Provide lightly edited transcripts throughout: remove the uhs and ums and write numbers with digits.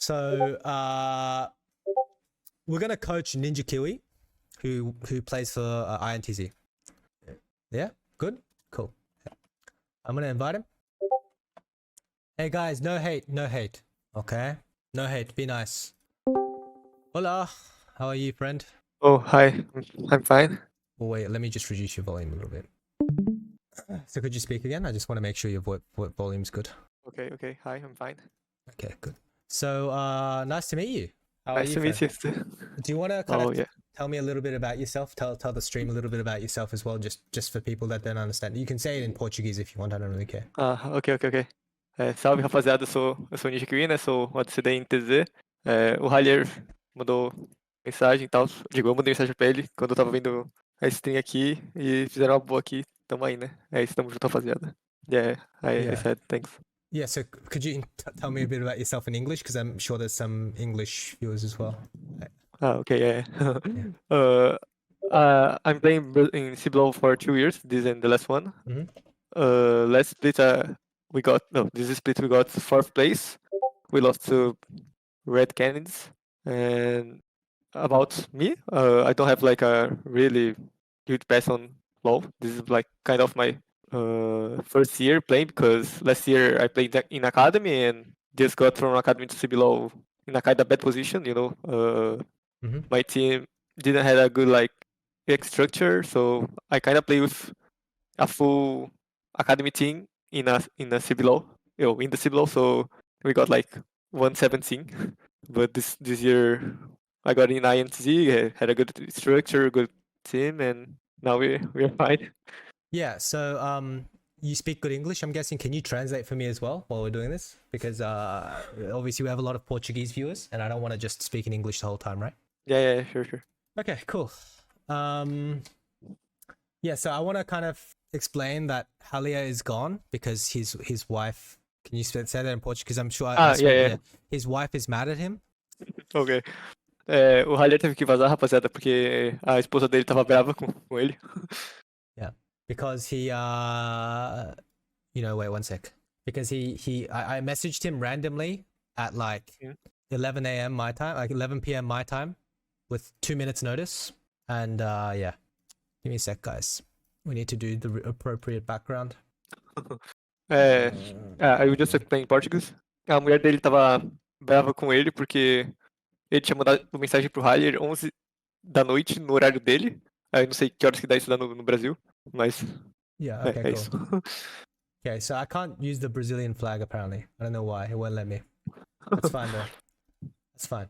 So we're gonna coach NINJAKIWI, who plays for INTZ. Yeah, good, cool. I'm gonna invite him. Hey guys, no hate, okay? No hate, be nice. Hola, how are you, friend? Oh, hi. I'm fine. Oh wait, let me just reduce your volume a little bit. So could you speak again? I just want to make sure your volume's good. Okay. Hi, I'm fine. Okay, good. So nice to meet you. How are Nice you, to meet friend? you too. Do you want to kind Oh, of yeah. tell me a little bit about yourself? Tell the stream a little bit about yourself as well, just for people that don't understand. You can say it in Portuguese if you want. I don't really care. Ok. Salve, rapaziada. Eu sou o NINJAKIWI, né? Sou o ADCD em TZ. O Rallier mandou mensagem e tal. Eu mandei mensagem pra ele quando eu tava vendo a stream aqui e fizeram uma boa aqui. Tamo aí, né? É isso, tamo junto, rapaziada. I said thanks. Yeah, so could you tell me a bit about yourself in English? Because I'm sure there's some English viewers as well. Okay, I'm playing in CBLOL for 2 years. This is the last one. Last split, this split we got 4th place. We lost to Red Canids. And about me, I don't have like a really huge pass on LoL. This is like kind of my first year playing, because last year I played in academy and just got from academy to CBLOL in a kind of bad position, you know. My team didn't have a good like structure, so I kind of play with a full academy team in a CBLOL, in the CBLOL. So we got like 117, but this year I got in INTZ, had a good structure, good team, and now we're fine. Yeah, so you speak good English, I'm guessing. Can you translate for me as well while we're doing this? Because obviously we have a lot of Portuguese viewers, and I don't want to just speak in English the whole time, right? Yeah, sure. Okay, cool. Yeah, so I want to kind of explain that Halia is gone because his wife. Can you say that in Portuguese? I'm sure. Yeah. His wife is mad at him. Ok. O Rallier teve que vazar, rapaziada, porque a esposa dele tava brava com ele. Yeah, because he wait one sec. Because I messaged him randomly at like 11 a.m. my time, like 11 p.m. my time, with 2 minutes notice, and yeah. Give me a sec, guys. We need to do the appropriate background. I will just explain em português. A mulher dele tava brava com ele porque ele tinha mandado uma mensagem pro Rallier 11 da noite no horário dele. Aí não sei que horas que dá isso lá no Brasil, mas Yeah, okay, é cool. isso. Okay, so I can't use the Brazilian flag apparently. I don't know why. It won't let me. That's fine though. That's fine.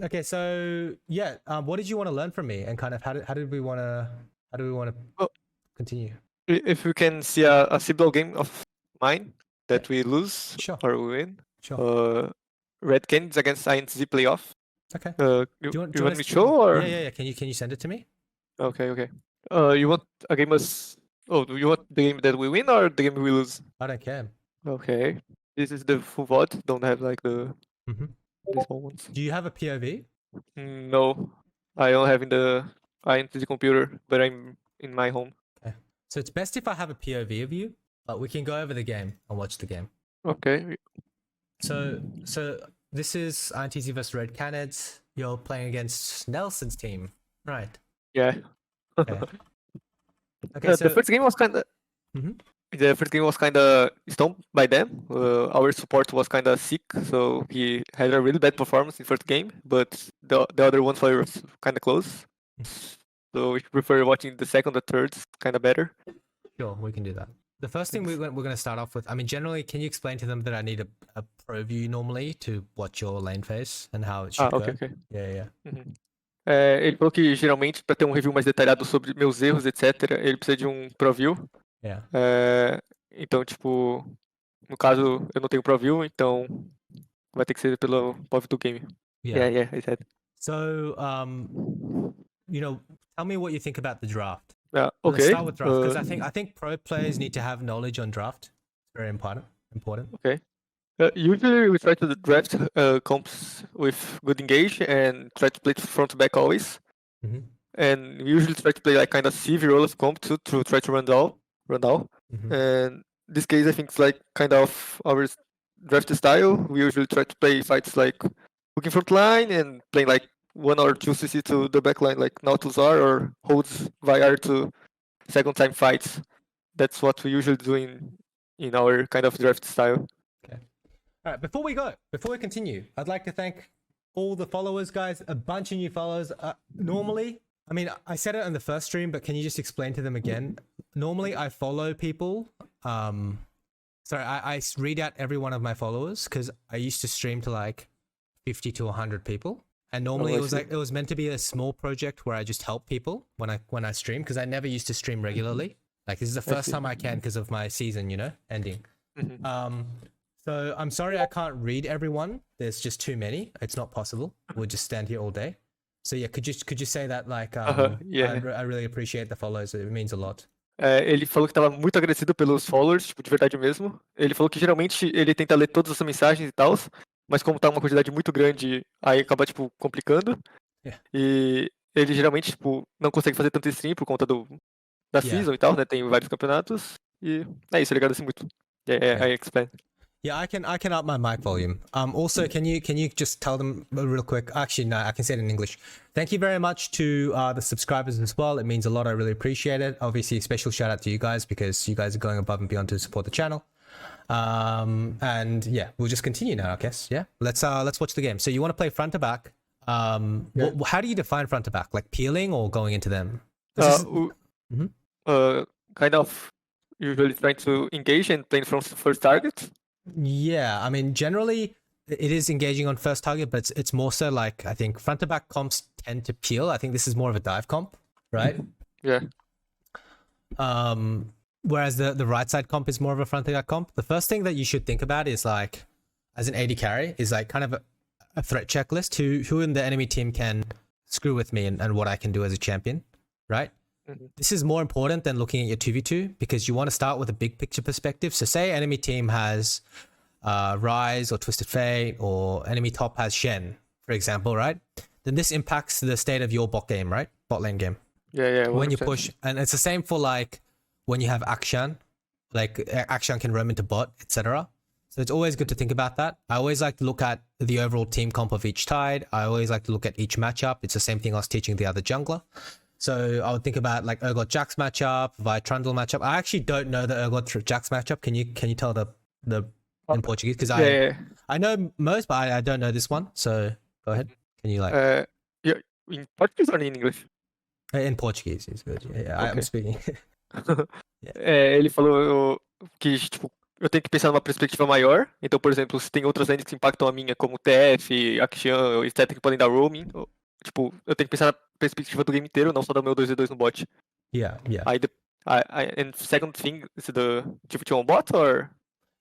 Okay, so yeah, what did you want to learn from me, and kind of how did we want to continue? If you can see a CBLOL game of mine that we lose or we win. Sure. Red Canids against INTZ playoff. Okay. You want me to show, or? Yeah. Can you send it to me? Okay. You want a game do you want the game that we win or the game we lose? I don't care. Okay. This is the full VOD. Don't have like the these small ones. Do you have a POV? No, I don't have in the INTZ computer, but I'm in my home. Okay. So it's best if I have a POV of you, but we can go over the game and watch the game. Okay. So this is INTZ vs Red Canids. You're playing against Nelson's team, right? Yeah. Okay. So the first game was kind of. The first game was kind of stomped by them. Our support was kind of sick, so he had a really bad performance in first game. But the other ones were kind of close. So we prefer watching the second or third, kind of better. Sure, we can do that. The first thing we're going to start off with, I mean, generally, can you explain to them that I need a pro view normally to watch your lane phase and how it should go? Okay. Yeah. Ele falou que geralmente para ter um review mais detalhado sobre meus erros, etc, ele precisa de um pro view. Yeah. Então, tipo, no caso eu não tenho pro view, então vai ter que ser pelo POV do game. Yeah, I said. So, tell me what you think about the draft. Okay. Let's start with draft, because I think pro players need to have knowledge on draft. It's very important. Okay. Usually we try to draft comps with good engage and try to play front to back always. And we usually try to play like kind of CV role of comp to try to run down. And this case I think it's like kind of our draft style, we usually try to play fights like hooking front line and playing like 1 or 2 CC to the back line like Nautilus R or holds VIR to second time fights. That's what we usually do in our kind of draft style. Okay. All right, before we continue, I'd like to thank all the followers, guys, a bunch of new followers. Normally, I mean, I said it on the first stream, but can you just explain to them again? Normally, I follow people. Sorry, I read out every one of my followers because I used to stream to like 50 to 100 people. And normally it was meant to be a small project where I just help people when I stream, because I never used to stream regularly. Like, this is the first time I can because of my season, you know, ending. So I'm sorry I can't read everyone. There's just too many. It's not possible. We'll just stand here all day. So yeah, could you say that, like, I really appreciate the follows. It means a lot. Ele falou que estava muito agradecido pelos followers, tipo, de verdade mesmo. Ele falou que geralmente ele tenta ler todas as mensagens e tal, mas como tá uma quantidade muito grande, aí acaba, tipo, complicando. E ele geralmente, tipo, não consegue fazer tanto stream por conta da season e tal, né? Tem vários campeonatos. E é isso, ele agradece muito. I explain. Yeah, I can up my mic volume. Also, can you just tell them real quick? Actually, no, I can say it in English. Thank you very much to the subscribers as well. It means a lot. I really appreciate it. Obviously, a special shout out to you guys because you guys are going above and beyond to support the channel. And yeah, we'll just continue now, I guess. Yeah, let's watch the game. So you want to play front to back? How do you define front to back? Like peeling or going into them? Kind of usually trying to engage and playing from first target. Yeah, I mean, generally it is engaging on first target, but it's more so like, I think front to back comps tend to peel. I think this is more of a dive comp, right? Yeah. Whereas the right side comp is more of a front to back comp. The first thing that you should think about is, like, as an AD carry, is like kind of a threat checklist. Who in the enemy team can screw with me and what I can do as a champion, right? This is more important than looking at your 2v2 because you want to start with a big picture perspective. So say enemy team has Rise or Twisted Fate, or enemy top has Shen, for example, right? Then this impacts the state of your bot game, right? Bot lane game. Yeah. 100%. When you push, and it's the same for like when you have Akshan, like Akshan can roam into bot, etc. So it's always good to think about that. I always like to look at the overall team comp of each tide. I always like to look at each matchup. It's the same thing I was teaching the other jungler. So I would think about like Urgot Jax matchup, Vi Trundle matchup. I actually don't know the Urgot Jax matchup. Can you tell the in Portuguese? Because I know most, but I don't know this one. So go ahead. Can you like? Yeah, in Portuguese or in English? In Portuguese is good. Yeah, okay. I'm speaking. Ele falou que, tipo, eu tenho que pensar numa perspectiva maior. Então, por exemplo, se tem outras lanes que impactam a minha, como TF, Akshan, etc, que podem dar roaming, tipo, eu tenho que pensar na perspectiva do game inteiro, não só do meu 2v2 no bot. Yeah. And second thing, is it the 2v2 on bot, or?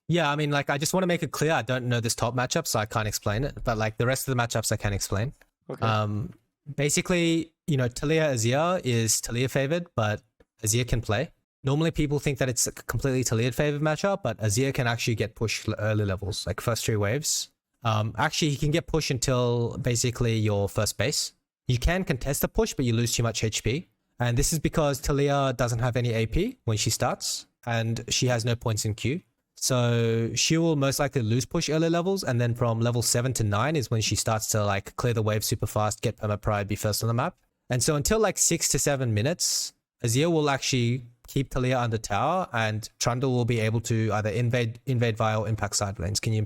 Yeah, I mean, like, I just want to make it clear, I don't know this top matchup, so I can't explain it. But like the rest of the matchups I can explain. Okay. Basically, you know, Talia Azir is Talia favored, but Azir can play. Normally people think that it's a completely Talia favored matchup, but Azir can actually get pushed early levels, like first 3 waves. Actually, he can get pushed until basically your first base. You can contest the push, but you lose too much HP. And this is because Talia doesn't have any AP when she starts, and she has no points in queue. So she will most likely lose push early levels, and then from level 7 to 9 is when she starts to like clear the wave super fast, get perma pride, be first on the map. And so until like 6 to 7 minutes, Azir will actually keep Talia under tower, and Trundle will be able to either invade via or impact side lanes. Can you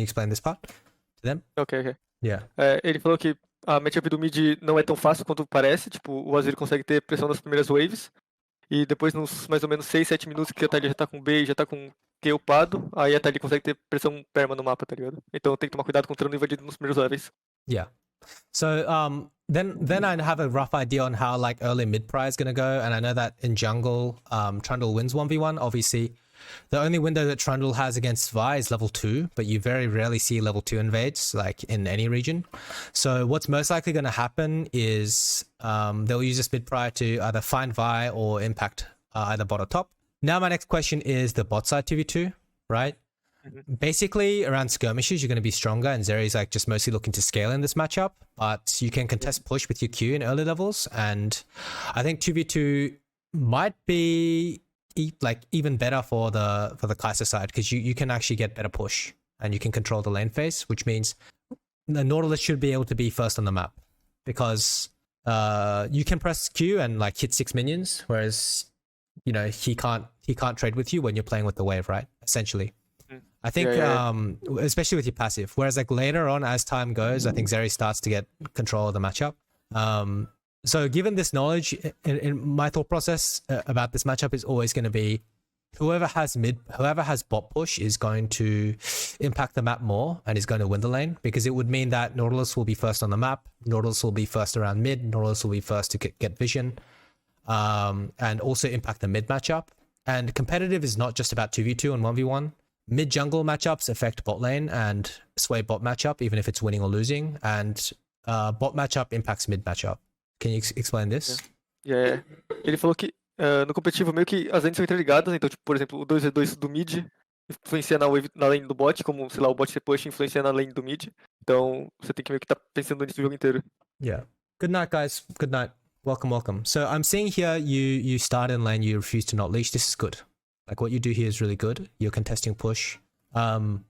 explain this part to them? Okay. Yeah. Ele falou que a matchup do mid não é tão fácil quanto parece. Tipo, o Azir consegue ter pressão nas primeiras waves, e depois nos mais ou menos 6, 7 minutos que a Talia já tá com B, já tá com Q upado, aí a Talia consegue ter pressão perma no mapa, tá ligado? Então tem que tomar cuidado com o Trundle invadido nos primeiros levels. Yeah. So then I have a rough idea on how like early mid pry is gonna go, and I know that in jungle Trundle wins 1v1. Obviously, the only window that Trundle has against Vi is level 2, but you very rarely see level 2 invades like in any region. So what's most likely going to happen is they'll use this mid pry to either find Vi or impact either bot or top. Now my next question is the bot side 2v2, right? Basically, around skirmishes, you're going to be stronger, and Zeri's like just mostly looking to scale in this matchup, but you can contest push with your Q in early levels, and I think 2v2 might be like even better for the Kai'Sa side, because you can actually get better push and you can control the lane phase, which means the Nautilus should be able to be first on the map, because you can press Q and like hit 6 minions, whereas you know he can't trade with you when you're playing with the wave, right? Essentially. I think especially with your passive, whereas like later on as time goes, I think Zeri starts to get control of the matchup. So given this knowledge, in my thought process about this matchup is always going to be whoever has bot push is going to impact the map more and is going to win the lane, because it would mean that Nautilus will be first on the map, Nautilus will be first around mid, Nautilus will be first to get vision, and also impact the mid matchup. And competitive is not just about 2v2 and 1v1. Mid jungle matchups affect bot lane and sway bot matchup, even if it's winning or losing, and bot matchup impacts mid matchup. Can you explain this? Ele falou que no competitivo meio que as lanes são interligadas, então tipo, por exemplo, o 2v2 do mid influencia na lane do bot, como sei lá, o bot ser push influencia na lane do mid. Então você tem que meio que estar pensando nisso o jogo inteiro. Yeah. Good night, guys. Good night. Welcome. So I'm seeing here you start in lane, you refuse to not leash. This is good. Like what you do here is really good. You're contesting push. So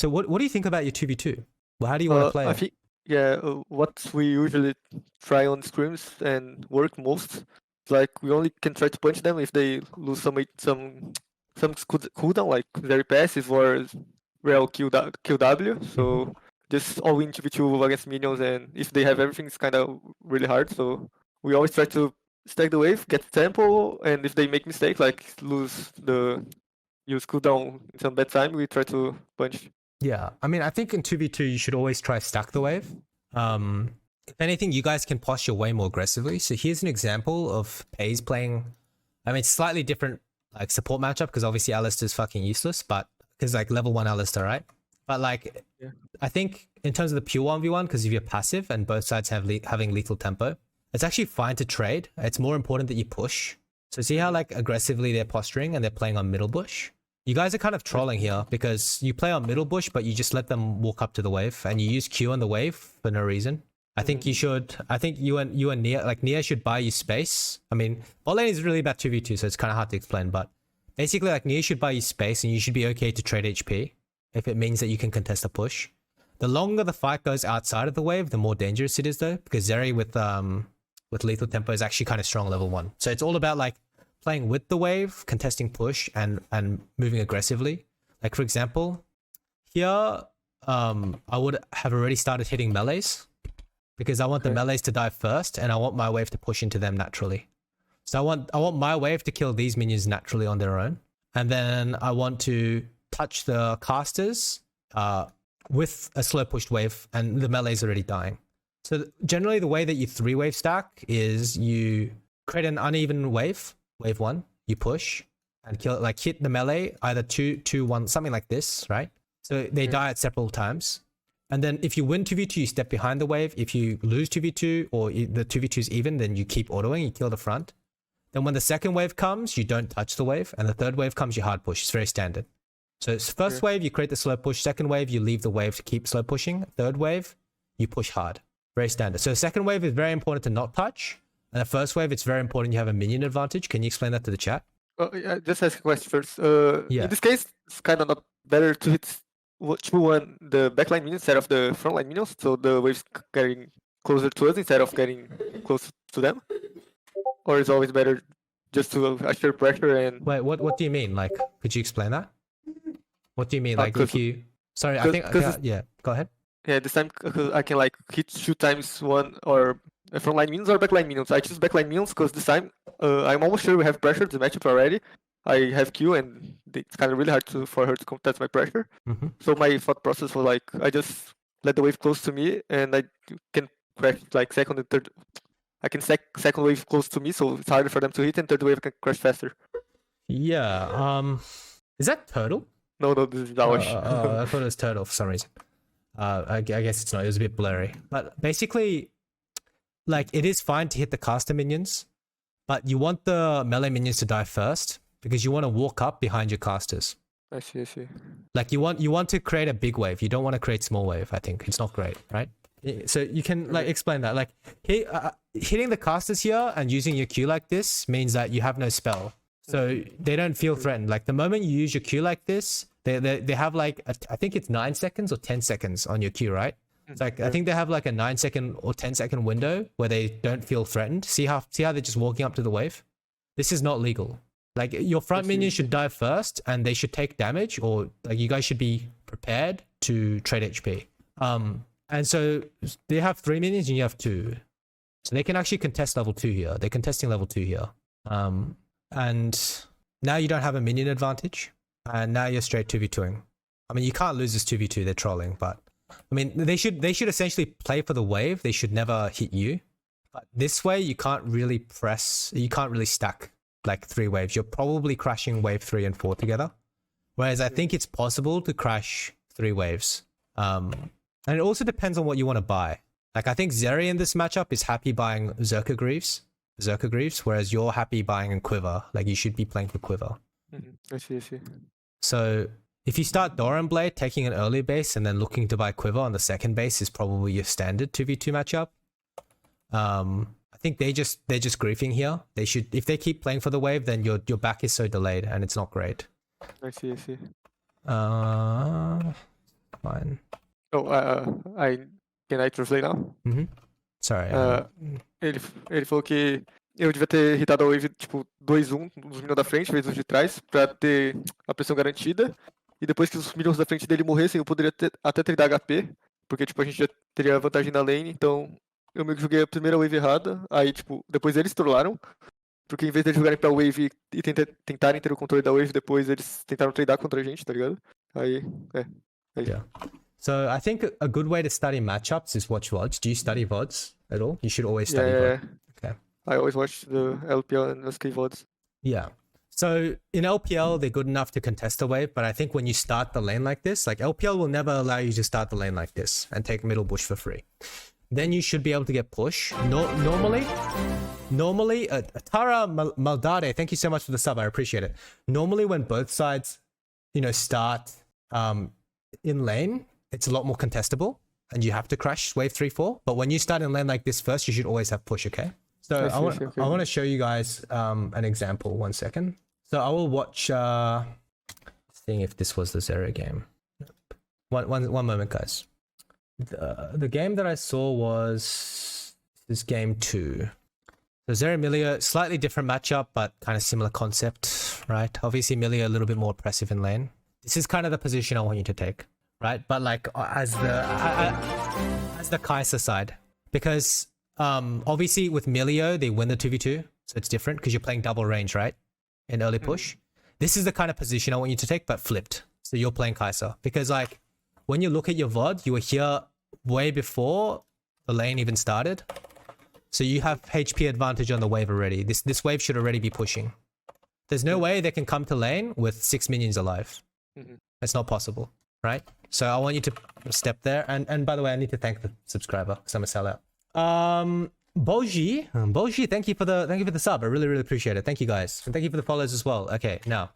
what do you think about your 2v2? Well, how do you want to play it? What we usually try on scrims and work most, like we only can try to punch them if they lose some cooldown, like very passive or real QW. So just all win 2v2 against minions, and if they have everything, it's kind of really hard. So we always try to stack the wave, get tempo, and if they make mistake, like use cooldown in some bad time, we try to punch. Yeah, I mean, I think in 2v2 you should always try stack the wave. If anything, you guys can posture way more aggressively. So here's an example of Paze playing, I mean, slightly different like support matchup, because obviously Alistair's fucking useless, but because like level 1 Alistair, right? But like, I think in terms of the pure 1v1, because if you're passive and both sides having lethal tempo, it's actually fine to trade. It's more important that you push. So see how like aggressively they're posturing and they're playing on middle bush? You guys are kind of trolling here because you play on middle bush, but you just let them walk up to the wave and you use Q on the wave for no reason. I think you should, I think you and Nia, like Nia should buy you space. I mean, bot lane is really about 2v2, so it's kind of hard to explain, but basically like Nia should buy you space and you should be okay to trade HP if it means that you can contest a push. The longer the fight goes outside of the wave, the more dangerous it is though, because Zeri with lethal tempo is actually kind of strong level 1. So it's all about like playing with the wave, contesting push, and moving aggressively. Like for example, here I would have already started hitting melees because I want the melees to die first and I want my wave to push into them naturally. So I want my wave to kill these minions naturally on their own. And then I want to touch the casters with a slow pushed wave, and the melee is already dying. So generally the way that you 3-wave stack is you create an uneven wave 1, you push and kill it, like hit the melee either 2-1, something like this, right? So they die at several times. And then if you win 2v2, you step behind the wave. If you lose 2v2 or the 2v2 is even, then you keep autoing, you kill the front. Then when the second wave comes, you don't touch the wave. And the third wave comes, you hard push. It's very standard. So it's first wave, you create the slow push. Second wave, you leave the wave to keep slow pushing. Third wave, you push hard. Very standard. So second wave is very important to not touch. And the first wave, it's very important you have a minion advantage. Can you explain that to the chat? Just ask a question first. In this case, it's kind of not better to hit the backline minions instead of the frontline minions, so the waves getting closer to us instead of getting close to them? Or is it always better just to assure pressure and... Wait, what do you mean? Like, could you explain that? What do you mean? Like, if you... Sorry, I think... yeah, go ahead. Yeah, this time I can like hit 2 times one or frontline minions or backline minions. I choose backline minions because this time I'm almost sure we have pressure to match up already. I have Q and it's kind of really hard for her to contest my pressure. So my thought process was like, I just let the wave close to me and I can crash like second and third. I can second wave close to me, so it's harder for them to hit, and third wave can crash faster. Yeah. Is that Turtle? No, this is Dawash. I thought it was Turtle for some reason. I guess it's not. It was a bit blurry. But basically, like, it is fine to hit the caster minions, but you want the melee minions to die first because you want to walk up behind your casters. I see. Like, you want to create a big wave. You don't want to create small wave, I think. It's not great, right? So you can like explain that. Like hitting the casters here and using your Q like this means that you have no spell. So they don't feel threatened. Like the moment you use your Q like this, they have like, I think it's 9 seconds or 10 seconds on your Q, right? It's like, I think they have like a 9 second or 10 second window where they don't feel threatened. See how they're just walking up to the wave? This is not legal. Like your front minions should dive first and they should take damage, or like you guys should be prepared to trade HP. And so they have 3 minions and you have 2. So they can actually contest level 2 here. They're contesting level 2 here. And now you don't have a minion advantage. And now you're straight 2v2ing. I mean, you can't lose this 2v2, they're trolling, but I mean, they should essentially play for the wave. They should never hit you. But this way, you can't really stack like 3 waves. You're probably crashing wave 3 and 4 together. Whereas I think it's possible to crash 3 waves. And it also depends on what you want to buy. Like I think Zeri in this matchup is happy buying Zerka Greaves, whereas you're happy buying a Quiver. Like you should be playing for Quiver. I see. So if you start Doran Blade, taking an early base and then looking to buy Quiver on the second base is probably your standard 2v2 matchup. I think they're just griefing here. They should, if they keep playing for the wave, then your back is so delayed and it's not great. I see. Fine. Can I translate now? Sorry. Ele falou que eu devia ter hitado a wave tipo 2-1 nos minions da frente, em vez dos de trás, pra ter a pressão garantida. E depois que os minions da frente dele morressem, eu poderia até tradar HP, porque tipo a gente já teria vantagem na lane, então eu meio que joguei a primeira wave errada, aí tipo, depois eles trollaram, porque em vez de eles jogarem pra wave e tentarem ter o controle da wave, depois eles tentaram tradar contra a gente, tá ligado? Aí, Yeah. So I think a good way to study matchups is watch VODs. Do you study VODs at all? You should always study VODs. Okay. I always watch the LPL and SK VODs. Yeah. So in LPL, they're good enough to contest the wave, but I think when you start the lane like this, like LPL will never allow you to start the lane like this and take middle bush for free. Then you should be able to get push. Normally, Tara Maldade, thank you so much for the sub. I appreciate it. Normally when both sides, start in lane, it's a lot more contestable and you have to crash wave 3-4. But when you start in lane like this first, you should always have push, okay? So I want to show you guys an example. 1 second. So I will watch, seeing if this was the Zero game. One moment, guys. The game that I saw was this game 2. So Zero Millia, slightly different matchup, but kind of similar concept, right? Obviously Millia a little bit more oppressive in lane. This is kind of the position I want you to take, right? But like as the Kai'Sa side, because obviously with Milio they win the 2v2, so it's different because you're playing double range, right? In early push. This is the kind of position I want you to take, but flipped. So you're playing Kai'Sa, because like when you look at your VOD, you were here way before the lane even started. So you have HP advantage on the wave already. This wave should already be pushing. There's no way they can come to lane with 6 minions alive. It's not possible, right? So I want you to step there. And by the way, I need to thank the subscriber because I'm a sellout. Boji, thank you for the sub. I really, really appreciate it. Thank you guys. And thank you for the follows as well. Okay, now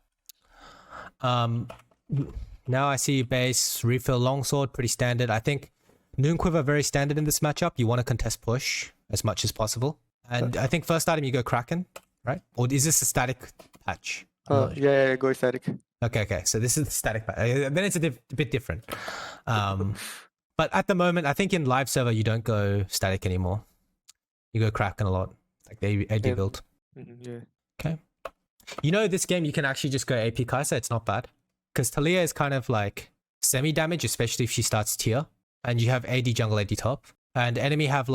I see base, refill longsword, pretty standard. I think Noon Quiver very standard in this matchup. You want to contest push as much as possible. And I think first item you go Kraken, right? Or is this a static patch? Yeah, go static. Okay. So this is the static patch. Then it's a bit different. But at the moment, I think in live server, you don't go static anymore. You go Kraken a lot. Like the AD build. Yeah. Okay. This game, you can actually just go AP Kai'Sa. It's not bad. Because Talia is kind of like semi-damage, especially if she starts tier. And you have AD jungle, AD top. And enemy have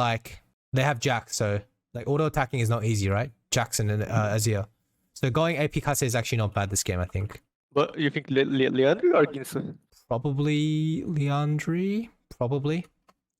they have Jack. So like auto-attacking is not easy, right? Jackson and Azir. So going AP Kai'Sa is actually not bad this game, I think. But you think Leandri or Ginsu? Probably Leandri. Probably.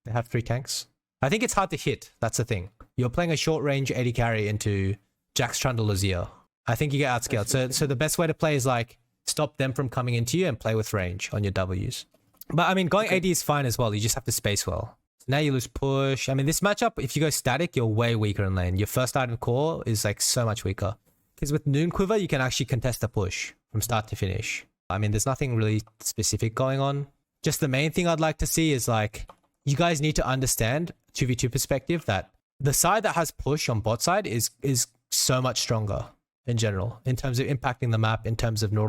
They have 3 tanks. I think it's hard to hit. That's the thing. You're playing a short range AD carry into Jax Trundle Azir. I think you get outscaled. So the best way to play is like stop them from coming into you and play with range on your Ws. But I mean, going AD is fine as well. You just have to space well. So now you lose push. I mean, this matchup, if you go static, you're way weaker in lane. Your first item core is like so much weaker. Because with Noon Quiver, you can actually contest a push from start to finish. I mean, there's nothing really specific going on. Just the main thing I'd like to see is like, you guys need to understand 2v2 perspective that the side that has push on bot side is so much stronger. in general, in terms of impacting the map, in terms of nodal